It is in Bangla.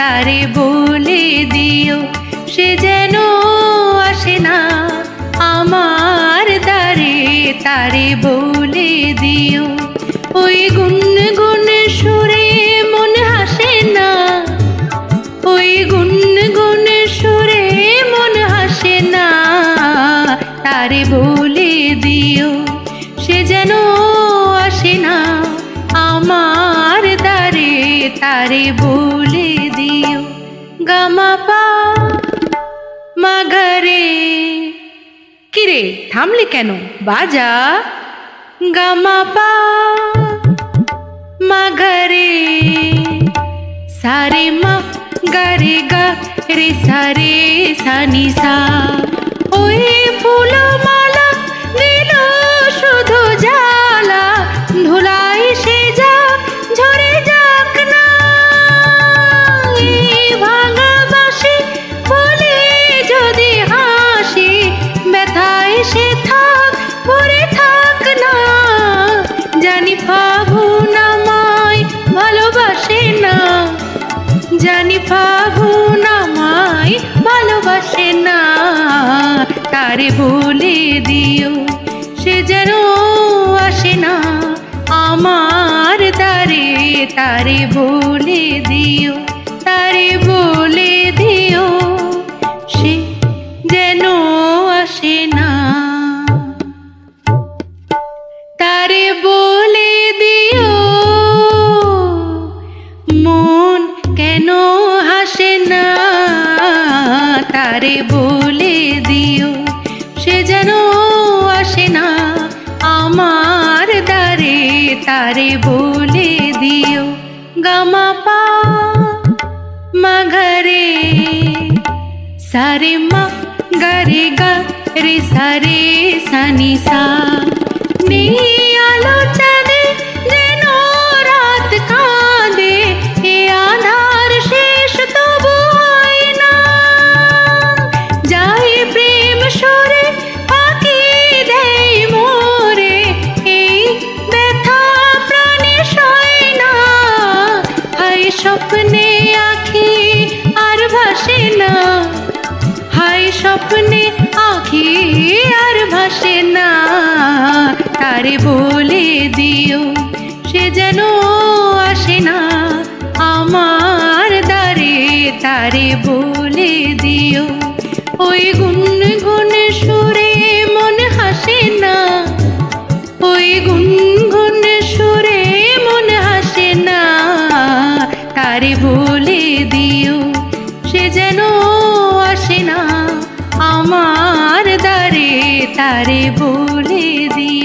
তারে বলে দিও সে যেন আসে না আমার দ্বারে, তারে বলে দিও। ওই গুনগুন সুরে মন হাসে না, ওই গুনগুন সুরে মন হাসে না, তারে বলে দিও সে যেন আসে না আমার দ্বারে, তারে বলে দিও। গামা পা মা ঘরে, কিরে থামলি কেন, বাজা। গামা পা মা ঘরে, সারে মা গারে গা রে সারে সানি সা। ওই ফুলো মালা দিল শুধু জ্বালা, ধুলাই সে যা ঝরে যাক না। এই ভাঙা বাঁশি বলে যদি হাসি, ব্যথায় সে থাক পড়ে থাক না। জানি ফাগুন আমায় ভালোবাসে না, জানি ফাগুন আমায় ভালোবাসে না, তারে বলে দিও সে যেন আসে না আমার দ্বারে, তারে বলে দিও, তারে বলে দিও সে যেন আসে না, তারে বলে দিও মন কেন হাসে না, তারে বলে দিও সে যেন আসে না আমার দ্বারে, তারে বলে দিও। গামা পা মা ঘরে, সারে মা গারে গা রে সারে সানি সা। নেই আলো চাঁদে যেন রাত কাঁদে, এ আধার শেষ তবু হয় না। যাই প্রেম সরে পাখি দেয় মোরে, এই ব্যথা প্রাণে সয় না। হায় স্বপ্নে আঁখি আর ভাসে না, হায় স্বপ্নে আঁখি আর ভাসে না, তারে বলে দিও সে যেন আসে না আমার দ্বারে, তারে বলে দিও। ওই গুনগুন সুরে মন হাসে না, ওই গুনগুন সুরে মন হাসে না, তারে বলে দিও সে যেন আসে না আমার দ্বারে, তারে বলে দিও।